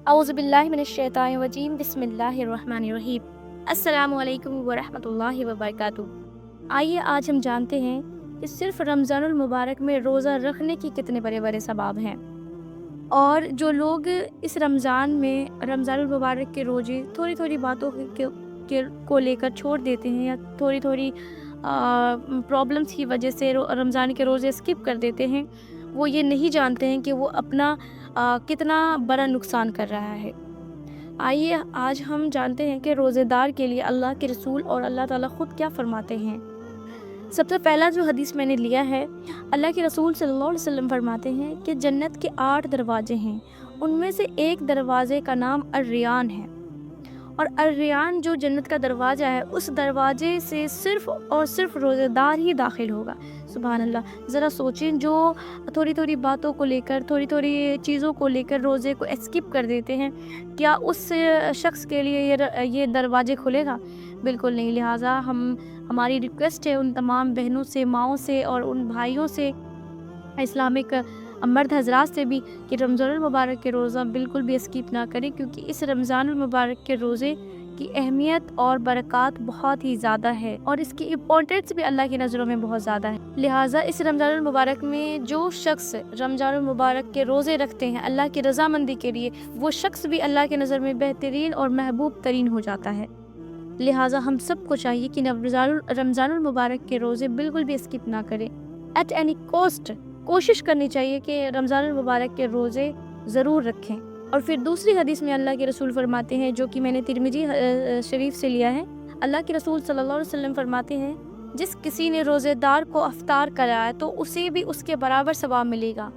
اعوذ باللہ من الشیطان الرجیم بسم اللہ الرحمن الرحیم السلام علیکم ورحمۃ اللہ وبرکاتہ۔ آئیے آج ہم جانتے ہیں کہ صرف رمضان المبارک میں روزہ رکھنے کی کتنے بڑے بڑے ثواب ہیں، اور جو لوگ اس رمضان المبارک کے روزے تھوڑی تھوڑی باتوں کو لے کر چھوڑ دیتے ہیں، یا تھوڑی تھوڑی پرابلمس کی وجہ سے رمضان کے روزے اسکپ کر دیتے ہیں، وہ یہ نہیں جانتے ہیں کہ وہ اپنا کتنا بڑا نقصان کر رہا ہے۔ آئیے آج ہم جانتے ہیں کہ روزے دار کے لیے اللہ کے رسول اور اللہ تعالیٰ خود کیا فرماتے ہیں۔ سب سے پہلا جو حدیث میں نے لیا ہے، اللہ کے رسول صلی اللہ علیہ وسلم فرماتے ہیں کہ جنت کے 8 دروازے ہیں، ان میں سے ایک دروازے کا نام الریان ہے، اور الریان جو جنت کا دروازہ ہے، اس دروازے سے صرف اور صرف روزے دار ہی داخل ہوگا۔ سبحان اللہ، ذرا سوچیں، جو تھوڑی تھوڑی باتوں کو لے کر، تھوڑی تھوڑی چیزوں کو لے کر روزے کو اسکپ کر دیتے ہیں، کیا اس شخص کے لیے یہ دروازے کھلے گا؟ بالکل نہیں۔ لہٰذا ہماری ریکویسٹ ہے ان تمام بہنوں سے، ماؤں سے اور ان بھائیوں سے، اسلامک مرد حضرات سے بھی، کہ رمضان المبارک کے روزہ بالکل بھی اسکپ نہ کریں، کیونکہ اس رمضان المبارک کے روزے کی اہمیت اور برکات بہت ہی زیادہ ہے، اور اس کی امپورٹنس بھی اللہ کی نظروں میں بہت زیادہ ہے۔ لہٰذا اس رمضان المبارک میں جو شخص رمضان المبارک کے روزے رکھتے ہیں اللہ کی رضامندی کے لیے، وہ شخص بھی اللہ کی نظر میں بہترین اور محبوب ترین ہو جاتا ہے۔ لہٰذا ہم سب کو چاہیے کہ رمضان المبارک کے روزے بالکل بھی اسکپ نہ کریں، ایٹ اینی کاسٹ کوشش کرنی چاہیے کہ رمضان المبارک کے روزے ضرور رکھیں۔ اور پھر دوسری حدیث میں اللہ کے رسول فرماتے ہیں، جو کہ میں نے ترمذی شریف سے لیا ہے، اللہ کے رسول صلی اللہ علیہ وسلم فرماتے ہیں، جس کسی نے روزے دار کو افطار کرایا تو اسے بھی اس کے برابر ثواب ملے گا،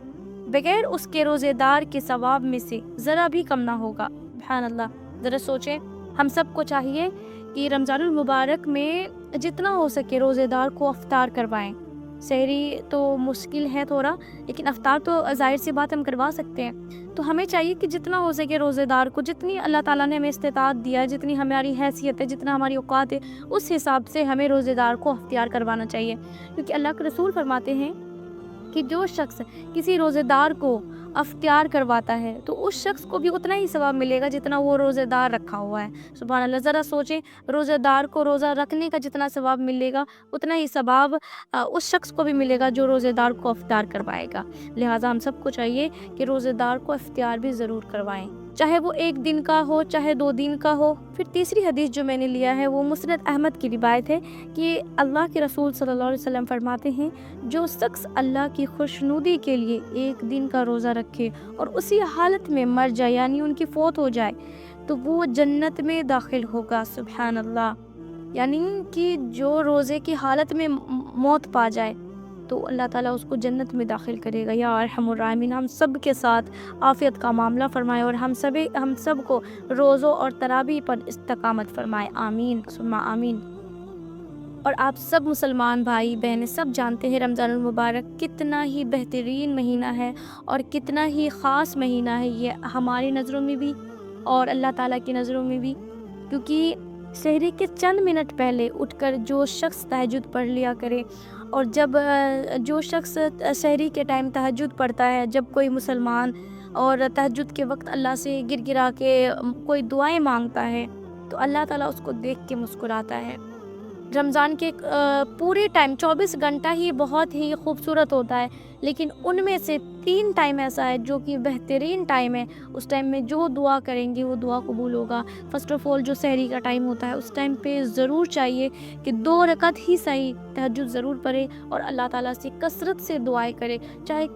بغیر اس کے روزے دار کے ثواب میں سے ذرا بھی کم نہ ہوگا۔ سبحان اللہ، ذرا سوچیں، ہم سب کو چاہیے کہ رمضان المبارک میں جتنا ہو سکے روزے دار کو افطار کروائیں۔ سحری تو مشکل ہے تھوڑا، لیکن افطار تو ظاہر سی بات ہم کروا سکتے ہیں۔ تو ہمیں چاہیے کہ جتنا ہو سکے روزے دار کو، جتنی اللہ تعالیٰ نے ہمیں استطاعت دیا ہے، جتنی ہماری حیثیت ہے، جتنا ہماری اوقات ہے، اس حساب سے ہمیں روزے دار کو افطار کروانا چاہیے، کیونکہ اللہ کے رسول فرماتے ہیں کہ جو شخص کسی روزے دار کو افطار کرواتا ہے تو اس شخص کو بھی اتنا ہی ثواب ملے گا جتنا وہ روزے دار رکھا ہوا ہے۔ سبحان اللہ، ذرا سوچیں، روزے دار کو روزہ رکھنے کا جتنا ثواب ملے گا، اتنا ہی ثواب اس شخص کو بھی ملے گا جو روزے دار کو افطار کروائے گا۔ لہٰذا ہم سب کو چاہیے کہ روزے دار کو افطار بھی ضرور کروائیں، چاہے وہ 1 دن کا ہو، چاہے 2 دن کا ہو۔ پھر تیسری حدیث جو میں نے لیا ہے، وہ مسند احمد کی روایت ہے کہ اللہ کے رسول صلی اللہ علیہ وسلم فرماتے ہیں، جو شخص اللہ کی خوشنودی کے لیے 1 دن کا روزہ رکھے اور اسی حالت میں مر جائے، یعنی ان کی فوت ہو جائے، تو وہ جنت میں داخل ہوگا۔ سبحان اللہ، یعنی کہ جو روزے کی حالت میں موت پا جائے تو اللہ تعالیٰ اس کو جنت میں داخل کرے گا۔ یا ارحم الراحمین، ہم سب کے ساتھ عافیت کا معاملہ فرمائے، اور ہم سب کو روزوں اور تراویح پر استقامت فرمائے، آمین ثم آمین۔ اور آپ سب مسلمان بھائی بہنیں سب جانتے ہیں رمضان المبارک کتنا ہی بہترین مہینہ ہے اور کتنا ہی خاص مہینہ ہے، یہ ہماری نظروں میں بھی اور اللہ تعالیٰ کی نظروں میں بھی، کیونکہ سحری کے چند منٹ پہلے اٹھ کر جو شخص تہجد پڑھ لیا کرے، اور جب جو شخص سحری کے ٹائم تہجد پڑھتا ہے، جب کوئی مسلمان اور تہجد کے وقت اللہ سے گر گرا کے کوئی دعائیں مانگتا ہے، تو اللہ تعالیٰ اس کو دیکھ کے مسکراتا ہے۔ رمضان کے پورے ٹائم 24 گھنٹہ ہی بہت ہی خوبصورت ہوتا ہے، لیکن ان میں سے 3 ٹائم ایسا ہے جو کہ بہترین ٹائم ہے۔ اس ٹائم میں جو دعا کریں گے وہ دعا قبول ہوگا۔ فرسٹ آف آل جو سحری کا ٹائم ہوتا ہے، اس ٹائم پہ ضرور چاہیے کہ 2 رکعت ہی صحیح تہجد ضرور پڑھے اور اللہ تعالیٰ سے کثرت سے دعائیں کرے، چاہے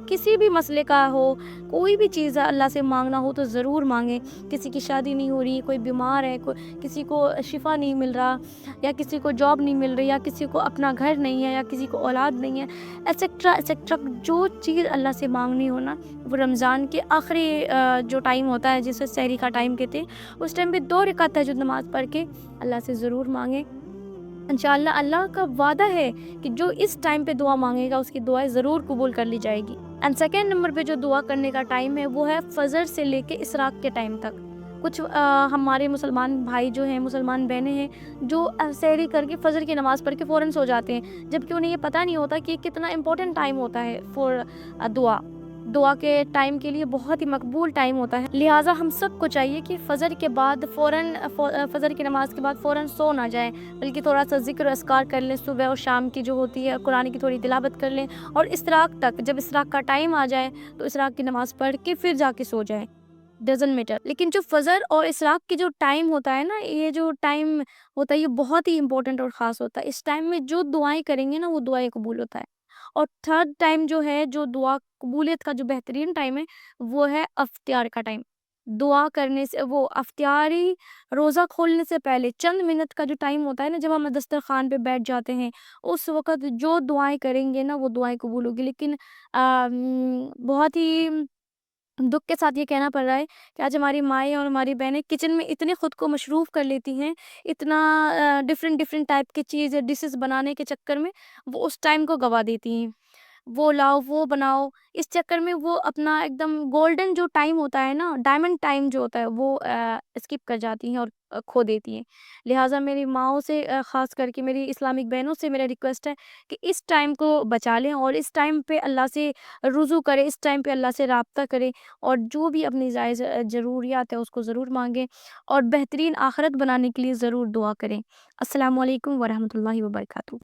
کسی بھی مسئلے کا ہو، کوئی بھی چیز اللہ سے مانگنا ہو تو ضرور مانگیں۔ کسی کی شادی نہیں ہو رہی، کوئی بیمار ہے، کسی کو شفا نہیں مل رہا، یا کسی کو جاب نہیں مل رہی، یا کسی کو اپنا گھر نہیں ہے، یا کسی کو اولاد نہیں ہے، ایٹسٹرا ایٹسٹرا، جو چیز اللہ سے مانگنی ہو نا، وہ رمضان کے آخری جو ٹائم ہوتا ہے جسے سحری کا ٹائم کہتے ہیں، اس ٹائم پہ 2 رکعت تہجد نماز پڑھ کے اللہ سے ضرور مانگیں۔ انشاءاللہ اللہ کا وعدہ ہے کہ جو اس ٹائم پہ دعا مانگے گا اس کی دعائیں ضرور قبول کر لی جائے گی۔ اینڈ سیکنڈ نمبر پہ جو دعا کرنے کا ٹائم ہے وہ ہے فجر سے لے کے اسراق کے ٹائم تک۔ کچھ ہمارے مسلمان بھائی جو ہیں، مسلمان بہنیں ہیں، جو سحری کر کے فجر کی نماز پڑھ کے فوراً سو جاتے ہیں، جبکہ انہیں یہ پتہ نہیں ہوتا کہ کتنا امپورٹنٹ ٹائم ہوتا ہے فور دعا۔ دعا کے ٹائم کے لیے بہت ہی مقبول ٹائم ہوتا ہے، لہٰذا ہم سب کو چاہیے کہ فجر کے بعد فجر کی نماز کے بعد فوراً سو نہ جائیں، بلکہ تھوڑا سا ذکر و اذکار کر لیں، صبح اور شام کی جو ہوتی ہے قرآن کی تھوڑی تلاوت کر لیں، اور اشراق تک، جب اشراق کا ٹائم آ جائے تو اشراق کی نماز پڑھ کے پھر جا کے سو جائیں، ڈزنٹ میٹر۔ لیکن جو فجر اور اشراق کی جو ٹائم ہوتا ہے نا، یہ جو ٹائم ہوتا ہے یہ بہت ہی امپورٹنٹ اور خاص ہوتا ہے۔ اس ٹائم میں جو دعائیں کریں گے نا وہ دعائیں قبول ہوتا ہے۔ اور تھرڈ ٹائم جو ہے، جو دعا قبولیت کا جو بہترین ٹائم ہے، وہ ہے افطار کا ٹائم۔ دعا کرنے سے، وہ افطاری روزہ کھولنے سے پہلے چند منٹ کا جو ٹائم ہوتا ہے نا، جب ہم دسترخوان پہ بیٹھ جاتے ہیں، اس وقت جو دعائیں کریں گے نا وہ دعائیں قبول ہوگی۔ لیکن بہت ہی دکھ کے ساتھ یہ کہنا پڑ رہا ہے کہ آج ہماری مائیں اور ہماری بہنیں کچن میں اتنے خود کو مصروف کر لیتی ہیں، اتنا ڈفرینٹ ٹائپ کی چیزیں ڈشز بنانے کے چکر میں وہ اس ٹائم کو گوا دیتی ہیں، وہ لاؤ وہ بناؤ، اس چکر میں وہ اپنا ایک دم گولڈن جو ٹائم ہوتا ہے نا، ڈائمنڈ ٹائم جو ہوتا ہے وہ اسکپ کر جاتی ہیں اور کھو دیتی ہیں۔ لہٰذا میری ماؤں سے، خاص کر کے میری اسلامک بہنوں سے میرا ریکویسٹ ہے کہ اس ٹائم کو بچا لیں اور اس ٹائم پہ اللہ سے رجوع کریں، اس ٹائم پہ اللہ سے رابطہ کریں، اور جو بھی اپنی جائز ضروریات ہے اس کو ضرور مانگیں، اور بہترین آخرت بنانے کے لیے ضرور دعا کریں۔ السلام علیکم ورحمۃ اللہ وبرکاتہ۔